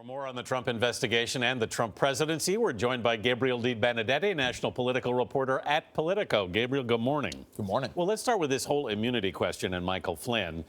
For more on the Trump investigation and the Trump presidency, we're joined by Gabriel Debenedetti, national political reporter at Politico. Gabriel, good morning. Good morning. Well, let's start with this whole immunity question and Michael Flynn.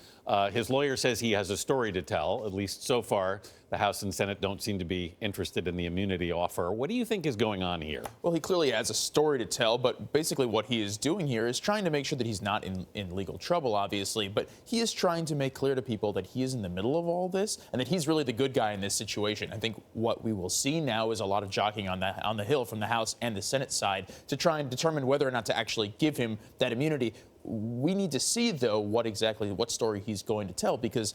His lawyer says he has a story to tell. At least so far, the House and Senate don't seem to be interested in the immunity offer. What do you think is going on here? Well, he clearly has a story to tell, but basically what he is doing here is trying to make sure that he's not in legal trouble, obviously, but he is trying to make clear to people that he is in the middle of all this and that he's really the good guy in this situation. I think what we will see now is a lot of jockeying on the Hill from the House and the Senate side to try and determine whether or not to actually give him that immunity. We need to see, though, what story he's going to tell, because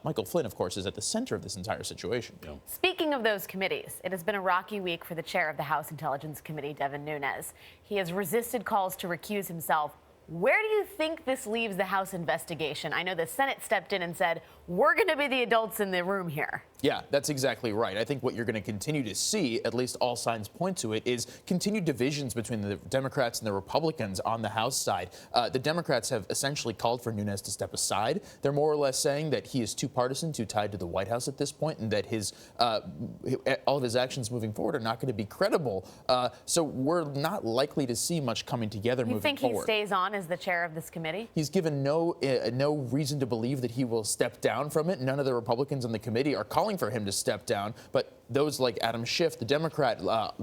Michael Flynn, of course, is at the center of this entire situation. Yeah. Speaking of those committees, it has been a rocky week for the chair of the House Intelligence Committee, Devin Nunes. He has resisted calls to recuse himself. Where do you think this leaves the House investigation? I know the Senate stepped in and said, we're going to be the adults in the room here. Yeah, that's exactly right. I think what you're going to continue to see, at least all signs point to it, is continued divisions between the Democrats and the Republicans on the House side. The Democrats have essentially called for Nunes to step aside. They're more or less saying that he is too partisan, too tied to the White House at this point, and that all of his actions moving forward are not going to be credible. So we're not likely to see much coming together moving forward. You think he stays on as the chair of this committee? He's given no reason to believe that he will step down from it. None of the Republicans on the committee are calling for him to step down, but those like Adam Schiff, the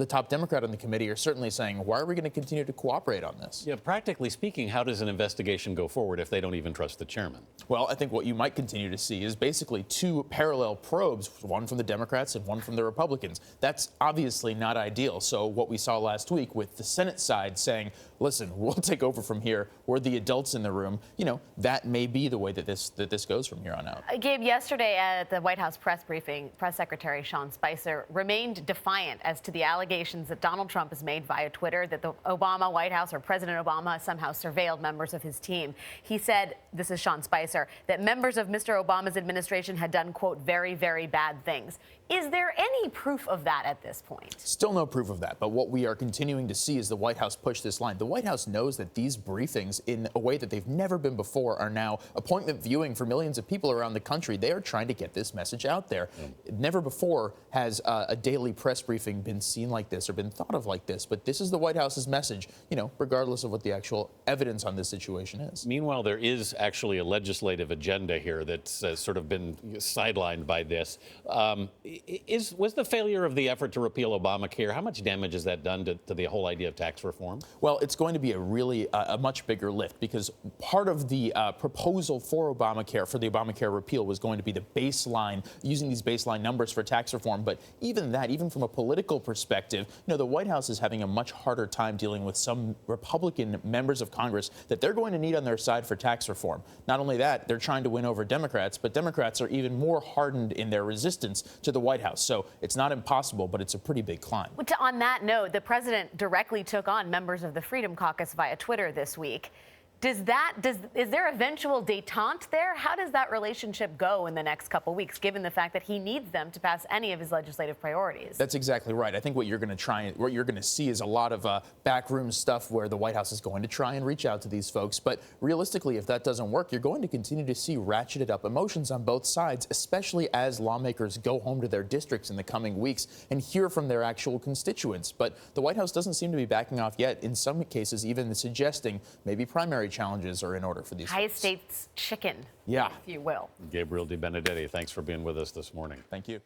top Democrat on the committee, are certainly saying, why are we going to continue to cooperate on this? Yeah, practically speaking, how does an investigation go forward if they don't even trust the chairman? Well, I think what you might continue to see is basically two parallel probes, one from the Democrats and one from the Republicans. That's obviously not ideal. So what we saw last week with the Senate side saying, listen, we'll take over from here, we're the adults in the room, that may be the way that this goes from here on out. Gabe, yesterday at the White House press briefing, Press Secretary Sean Spicer remained defiant as to the allegations that Donald Trump has made via Twitter that the Obama White House or President Obama somehow surveilled members of his team. He said, this is Sean Spicer, that members of Mr. Obama's administration had done, quote, very, very bad things. Is there any proof of that at this point? Still no proof of that. But what we are continuing to see is the White House push this line. The White House knows that these briefings, in a way that they've never been before, are now appointment viewing for millions of people around the country. They are trying to get this message out there. Yeah. Never before has a daily press briefing been seen like this or been thought of like this. But this is the White House's message, regardless of what the actual evidence on this situation is. Meanwhile, there is actually a legislative agenda here that's sort of been sidelined by this. Was the failure of the effort to repeal Obamacare, how much damage has that done to the whole idea of tax reform? Well, it's going to be a much bigger lift, because part of the proposal for Obamacare, for the Obamacare repeal, was going to be the baseline, using these baseline numbers for tax reform. But even from a political perspective, the White House is having a much harder time dealing with some Republican members of Congress that they're going to need on their side for tax reform. Not only that, they're trying to win over Democrats, but Democrats are even more hardened in their resistance to the White House. So it's not impossible, but it's a pretty big climb. On that note, the president directly took on members of the Freedom Caucus via Twitter this week. Is there eventual détente there? How does that relationship go in the next couple weeks, given the fact that he needs them to pass any of his legislative priorities? That's exactly right. I think what you're going to see is a lot of backroom stuff where the White House is going to try and reach out to these folks. But realistically, if that doesn't work, you're going to continue to see ratcheted up emotions on both sides, especially as lawmakers go home to their districts in the coming weeks and hear from their actual constituents. But the White House doesn't seem to be backing off yet. In some cases, even suggesting maybe primary challenges are in order for these high stakes chicken, yeah, if you will. Gabriel Debenedetti, thanks for being with us this morning. Thank you.